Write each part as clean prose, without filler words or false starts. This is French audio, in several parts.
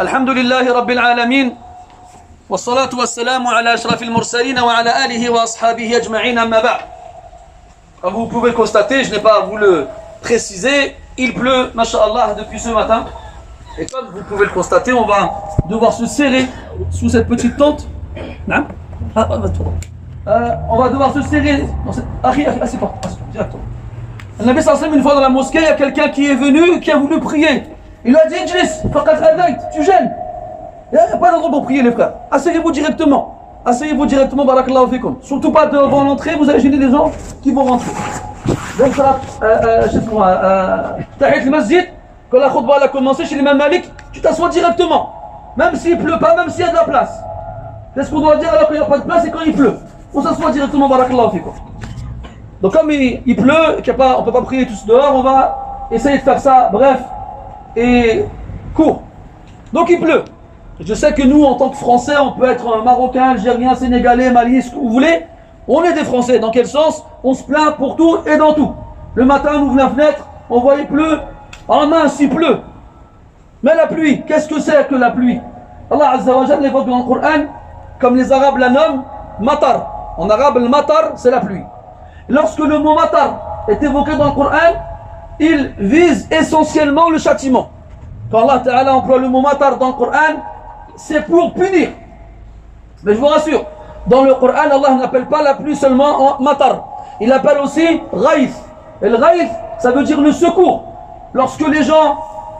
الحمد لله رب العالمين والصلاة والسلام على أشرف المرسلين وعلى آله وأصحابه أجمعين أما بعد. Comme vous pouvez le constater, je n'ai pas à vous le préciser, il pleut, masha'Allah, depuis ce matin. Et comme vous pouvez le constater, on va devoir se serrer sous cette petite tente. On va devoir se serrer dans cette... Assieds-toi, directement. Le Nabi sallallahu alayhi wa sallam, une fois dans la mosquée, il y a quelqu'un qui est venu, qui a voulu prier. Il lui a dit, Ijlis, faqad adayt, tu gênes. Il n'y a pas d'endroit pour prier, les frères. Asseyez-vous directement. Asseyez-vous directement, barakallahu fikum. Surtout pas devant l'entrée, vous allez gêner les gens qui vont rentrer. Donc, tahiyat al-masjid, quand la khutbah a commencé chez l'imam Malik, tu t'assois directement. Même s'il pleut pas, même s'il y a de la place. C'est ce qu'on doit dire alors qu'il n'y a pas de place et quand il pleut. On s'assoit directement, barakallahu fikum. Donc, comme il pleut, on ne peut pas prier tous dehors, on va essayer de faire ça bref et court. Donc, il pleut. Je sais que nous, en tant que Français, on peut être Marocain, Algérien, Sénégalais, Mali, ce que vous voulez. On est des Français. Dans quel sens? On se plaint pour tout et dans tout. Le matin, on ouvre la fenêtre, on voit il pleut. En mince, il pleut. Mais la pluie, qu'est-ce que c'est que la pluie? Allah Azza wa Jalla l'évoque dans le Coran, comme les Arabes la nomment, matar. En arabe, le matar, c'est la pluie. Lorsque le mot matar est évoqué dans le Coran, il vise essentiellement le châtiment. Quand Allah Ta'ala emploie le mot matar dans le Coran, c'est pour punir. Mais je vous rassure, dans le Coran, Allah n'appelle pas la pluie seulement en matar. Il appelle aussi ghaïth. Et le ghaïth, ça veut dire le secours. Lorsque les gens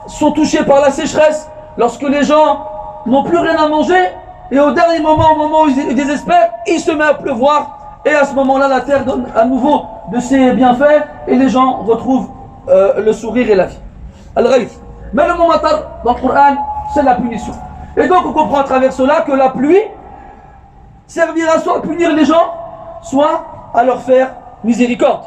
sont touchés par la sécheresse, lorsque les gens n'ont plus rien à manger, et au dernier moment, au moment où ils désespèrent, il se met à pleuvoir. Et à ce moment-là, la terre donne à nouveau de ses bienfaits, et les gens retrouvent le sourire et la vie. Al-ghaïth. Mais le mot matar, dans le Coran, c'est la punition. Et donc on comprend à travers cela que la pluie servira soit à punir les gens, soit à leur faire miséricorde.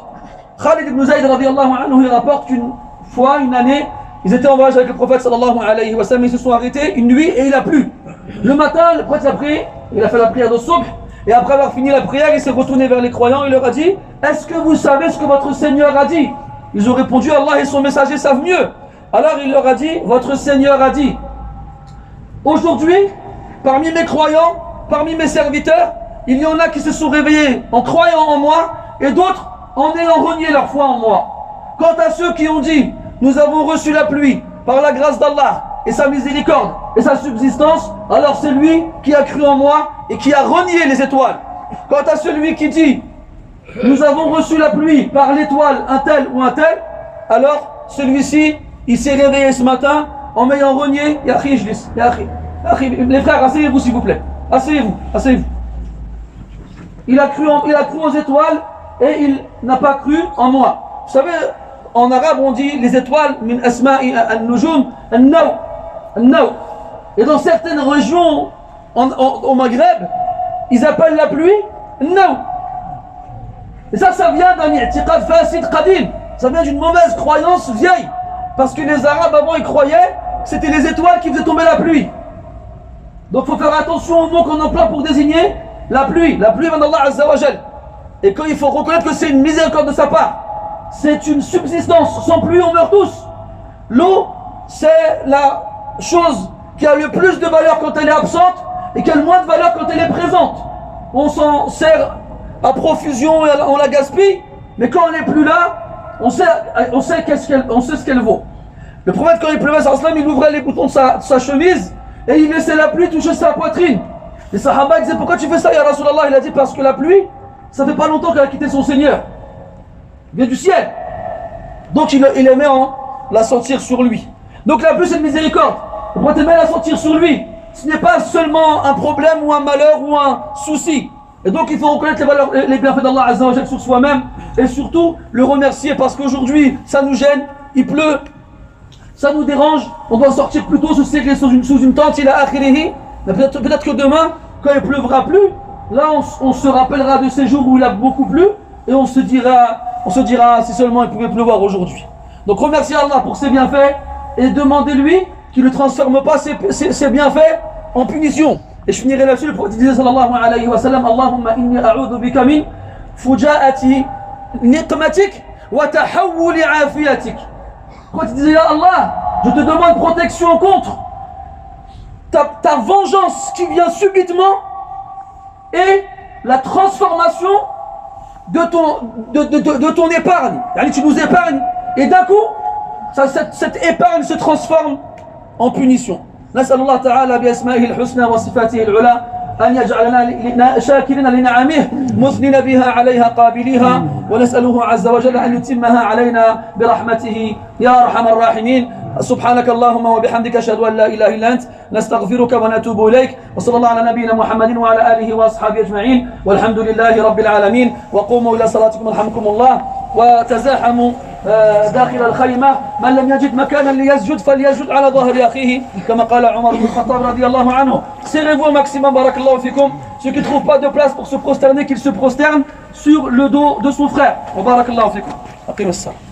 Khalid ibn Zayd radiyallahu anhu, il rapporte qu'une fois, une année, ils étaient en voyage avec le prophète sallallahu alayhi wa sallam, ils se sont arrêtés une nuit et il a plu. Le matin, le prophète a prié, il a fait la prière de Subh, et après avoir fini la prière, il s'est retourné vers les croyants et leur a dit, est-ce que vous savez ce que votre Seigneur a dit? Ils ont répondu, Allah et son messager savent mieux. Alors il leur a dit, votre Seigneur a dit, aujourd'hui, parmi mes croyants, parmi mes serviteurs, il y en a qui se sont réveillés en croyant en moi et d'autres en ayant renié leur foi en moi. Quant à ceux qui ont dit, nous avons reçu la pluie par la grâce d'Allah et sa miséricorde et sa subsistance, alors c'est lui qui a cru en moi et qui a renié les étoiles. Quant à celui qui dit, nous avons reçu la pluie par l'étoile un tel ou un tel, alors celui-ci, il s'est réveillé ce matin en m'ayant renié. Les frères, asseyez-vous s'il vous plaît. Asseyez-vous, asseyez-vous. Il a cru aux étoiles et il n'a pas cru en moi. Vous savez, en arabe on dit les étoiles min asma'i an-nujum an-naw. Et dans certaines régions au Maghreb, ils appellent la pluie naw. Et ça vient d'un i'tiqad fasid qadim. Ça vient d'une mauvaise croyance vieille. Parce que les Arabes avant ils croyaient que c'était les étoiles qui faisaient tomber la pluie. Donc il faut faire attention aux mots qu'on emploie pour désigner la pluie. La pluie vient d'Allah Azza wa Jal. Et quand il faut reconnaître que c'est une miséricorde de sa part, c'est une subsistance. Sans pluie on meurt tous. L'eau c'est la chose qui a le plus de valeur quand elle est absente et qui a le moins de valeur quand elle est présente. On s'en sert à profusion et on la gaspille, mais quand elle n'est plus là, on sait ce qu'elle vaut. Le prophète, quand il pleuvait, il ouvrait les boutons de sa chemise et il laissait la pluie toucher sa poitrine. Les sahaba disaient, pourquoi tu fais ça, ya Rasulallah? Il a dit, parce que la pluie, ça fait pas longtemps qu'elle a quitté son Seigneur. Elle vient du ciel. Donc il aimait la sentir sur lui. Donc la pluie, c'est une miséricorde. Le prophète aimait la sentir sur lui. Ce n'est pas seulement un problème ou un malheur ou un souci. Et donc il faut reconnaître les bienfaits d'Allah Azza wa Jalla sur soi-même et surtout le remercier parce qu'aujourd'hui ça nous gêne, il pleut, ça nous dérange, on doit sortir plutôt se serrer sous une tente, il a akhirihi. Mais peut-être que demain, quand il pleuvra plus, là on se rappellera de ces jours où il a beaucoup plu et on se dira si seulement il pouvait pleuvoir aujourd'hui. Donc remerciez Allah pour ses bienfaits et demandez-lui qu'il ne transforme pas ses bienfaits en punition. Et je finirai là-dessus, le prophète disait sallallahu alayhi wa sallam, Allahumma inni a'udhu bika min fuja'ati niqmatik wa tahawwuli afiyatik. Le prophète disait, ya Allah, je te demande protection contre ta vengeance qui vient subitement et la transformation de ton épargne. Tu nous épargnes et d'un coup, cette épargne se transforme en punition. نسأل الله تعالى بأسمائه الحسنى وصفاته العلى أن يجعلنا شاكرين لنعمه مثنين بها عليها قابليها ونسأله عز وجل أن يتمها علينا برحمته يا أرحم الراحمين. سبحانك اللهم وبحمدك أشهد أن لا إله إلا أنت نستغفرك ونتوب إليك وصلى الله على نبينا محمد وعلى آله وأصحابه أجمعين والحمد لله رب العالمين. وقوموا إلى صلاتكم رحمكم الله وتزاحموا داخل الخيمة. من لم يجد مكانا ليسجد فليسجد على ظهر أخيه كما قال عمر بن الخطاب رضي الله عنه. Serrez-vous au maximum, barakallahu fikum. Ceux qui ne trouvent pas de place pour se prosterner, qu'ils se prosternent sur le dos de son frère. Wa barakallahu fikum. Aqim as-salam.